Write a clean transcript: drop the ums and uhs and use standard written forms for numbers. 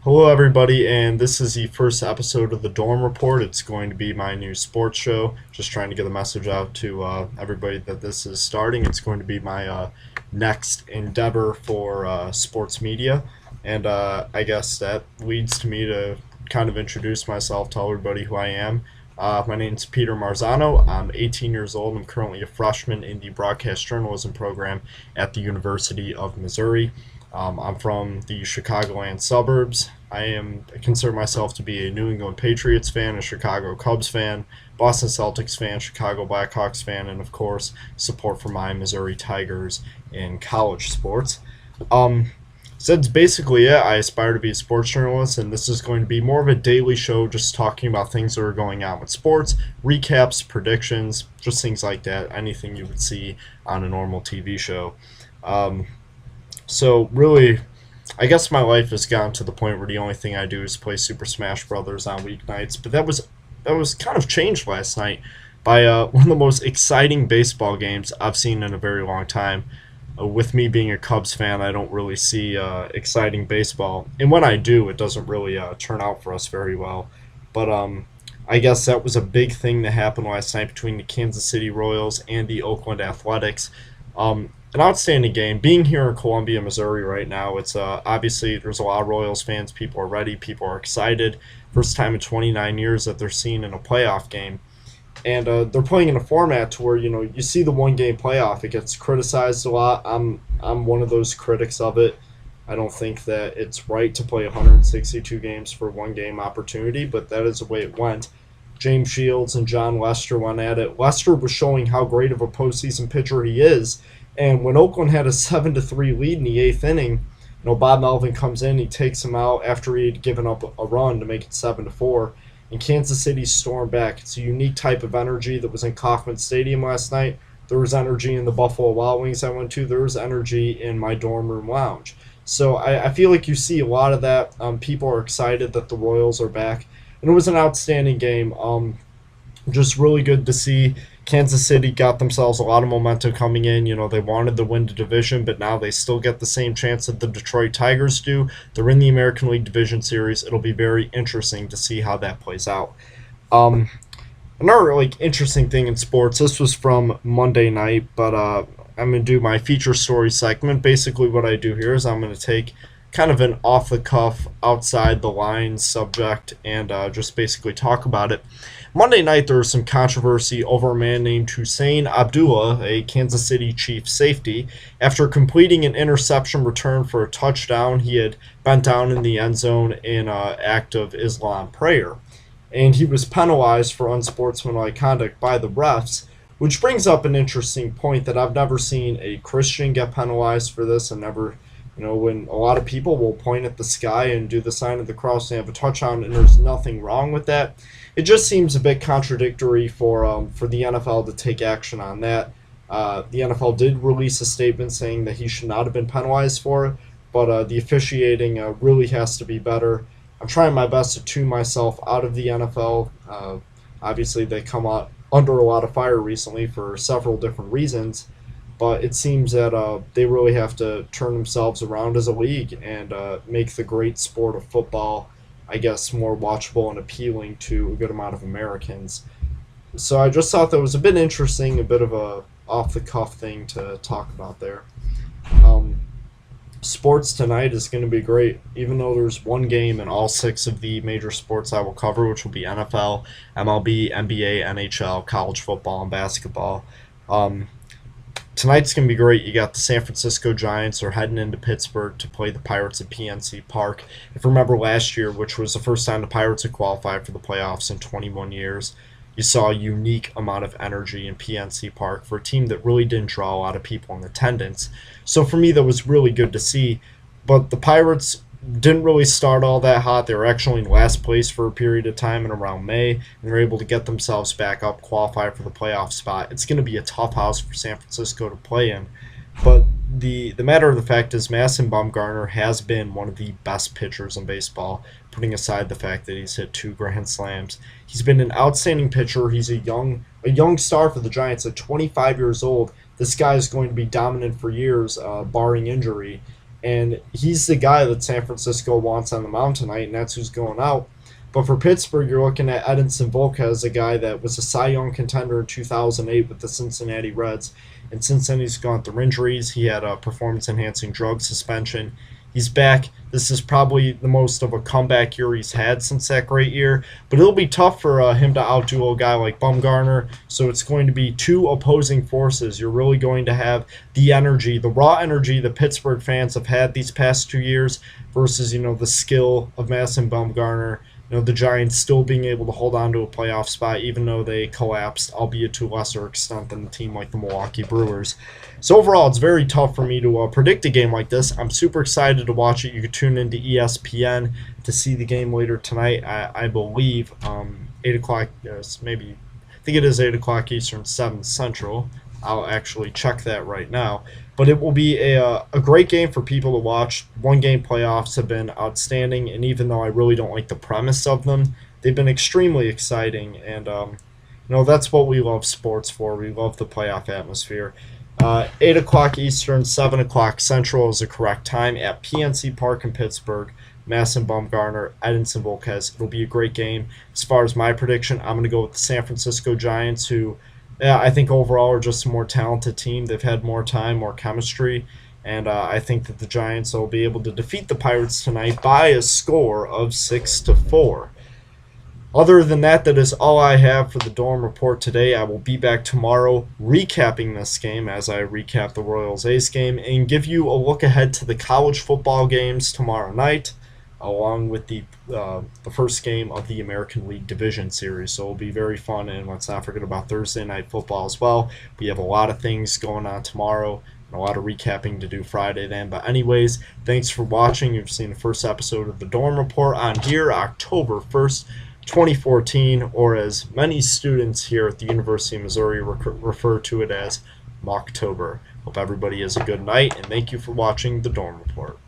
Hello, everybody, and this is the first episode of the Dorm Report. It's going to be my new sports show. Just trying to get a message out to everybody that this is starting. It's going to be my next endeavor for sports media, and I guess that leads to me to kind of introduce myself, tell everybody who I am. My name's Peter Marzano. I'm 18 years old. I'm currently a freshman in the broadcast journalism program at the University of Missouri. I'm from the Chicagoland suburbs. I consider myself to be a New England Patriots fan, a Chicago Cubs fan, Boston Celtics fan, Chicago Blackhawks fan, and of course, support for my Missouri Tigers in college sports. Um, so that's basically it. I aspire to be a sports journalist, and this is going to be more of a daily show, just talking about things that are going on with sports, recaps, predictions, just things like that. Anything you would see on a normal TV show. Um, so really, I guess my life has gotten to the point where the only thing I do is play Super Smash Brothers on weeknights. But that was kind of changed last night by one of the most exciting baseball games I've seen in a very long time. With me being a Cubs fan, I don't really see exciting baseball, and when I do, it doesn't really turn out for us very well. But I guess that was a big thing that happened last night between the Kansas City Royals and the Oakland Athletics. An outstanding game. Being here in Columbia, Missouri right now, it's obviously there's a lot of Royals fans. People are ready. People are excited. First time in 29 years that they're seen in a playoff game, and they're playing in a format to where you see the one game playoff. It gets criticized a lot. I'm one of those critics of it. I don't think that it's right to play 162 games for one game opportunity, but that is the way it went. James Shields and John Lester went at it. Lester was showing how great of a postseason pitcher he is, and when Oakland had a 7-3 lead in the eighth inning, Bob Melvin comes in, he takes him out after he had given up a run to make it 7-4, and Kansas City stormed back. It's a unique type of energy that was in Kauffman Stadium last night. There was energy in the Buffalo Wild Wings I went to. There was energy in my dorm room lounge. So I feel like you see a lot of that. People are excited that the Royals are back, and it was an outstanding game. Just really good to see. Kansas City got themselves a lot of momentum coming in. They wanted to win the division, but now they still get the same chance that the Detroit Tigers do. They're in the American League Division Series. It'll be very interesting to see how that plays out. Um, Another interesting thing in sports. This was from Monday night, but I'm gonna do my feature story segment. Basically, what I do here is I'm gonna take kind of an off the cuff, outside the lines subject and just basically talk about it. Monday night, there was some controversy over a man named Hussein Abdullah, a Kansas City Chiefs safety. After completing an interception return for a touchdown, he had bent down in the end zone in an act of Islam prayer. And he was penalized for unsportsmanlike conduct by the refs, which brings up an interesting point that I've never seen a Christian get penalized for this, and never, when a lot of people will point at the sky and do the sign of the cross and have a touchdown, and there's nothing wrong with that. It just seems a bit contradictory for the NFL to take action on that. The NFL did release a statement saying that he should not have been penalized for it, but the officiating really has to be better. I'm trying my best to tune myself out of the NFL. Obviously, they come out under a lot of fire recently for several different reasons, but it seems that they really have to turn themselves around as a league and make the great sport of football, I guess, more watchable and appealing to a good amount of Americans. So I just thought that was a bit interesting, a bit of a off the cuff thing to talk about there. Um, Sports tonight is going to be great, even though there's one game in all six of the major sports I will cover, which will be NFL, MLB, NBA, NHL, college football, and basketball. Um, Tonight's going to be great. You got the San Francisco Giants are heading into Pittsburgh to play the Pirates at PNC Park. If you remember last year, which was the first time the Pirates had qualified for the playoffs in 21 years, you saw a unique amount of energy in PNC Park for a team that really didn't draw a lot of people in attendance. So for me, that was really good to see. But the Pirates didn't really start all that hot. They were actually in last place for a period of time in around May, and were able to get themselves back up, qualify for the playoff spot. It's going to be a tough house for San Francisco to play in. But the matter of the fact is Madison Bumgarner has been one of the best pitchers in baseball, putting aside the fact that he's hit two grand slams. He's been an outstanding pitcher. He's a young star for the Giants at 25 years old. This guy is going to be dominant for years, barring injury. and he's the guy that San Francisco wants on the mound tonight, and that's who's going out. But for Pittsburgh, you're looking at Edinson Volquez, a guy that was a Cy Young contender in 2008 with the Cincinnati Reds. And since then, he's gone through injuries. He had a performance-enhancing drug suspension. He's back. This is probably the most of a comeback year he's had since that great year. But it'll be tough for him to outdo a guy like Bumgarner. So it's going to be two opposing forces. You're really going to have the energy, the raw energy the Pittsburgh fans have had these past 2 years versus, the skill of Madison Bumgarner. The Giants still being able to hold on to a playoff spot, even though they collapsed, albeit to a lesser extent than a team like the Milwaukee Brewers. So overall, it's very tough for me to predict a game like this. I'm super excited to watch it. You can tune into ESPN to see the game later tonight. I believe 8 o'clock, maybe, I think it is 8 o'clock Eastern, 7 Central. I'll actually check that right now. But it will be a great game for people to watch. One-game playoffs have been outstanding, and even though I really don't like the premise of them, they've been extremely exciting. And, that's what we love sports for. We love the playoff atmosphere. 8 o'clock Eastern, 7 o'clock Central is the correct time at PNC Park in Pittsburgh. Madison Bumgarner, Edinson Volquez. It'll be a great game. As far as my prediction, I'm going to go with the San Francisco Giants, who I think overall are just a more talented team. They've had more time, more chemistry, and I think that the Giants will be able to defeat the Pirates tonight by a score of 6-4. Other than that, that is all I have for the Dorm Report today. I will be back tomorrow recapping this game as I recap the Royals-A's game and give you a look ahead to the college football games tomorrow night, along with the first game of the American League Division Series. So it'll be very fun, and let's not forget about Thursday Night Football as well. We have a lot of things going on tomorrow and a lot of recapping to do Friday then. But anyways, thanks for watching. You've seen the first episode of the Dorm Report on here, October 1st, 2014, or as many students here at the University of Missouri refer to it as Mocktober. Hope everybody has a good night, and thank you for watching the Dorm Report.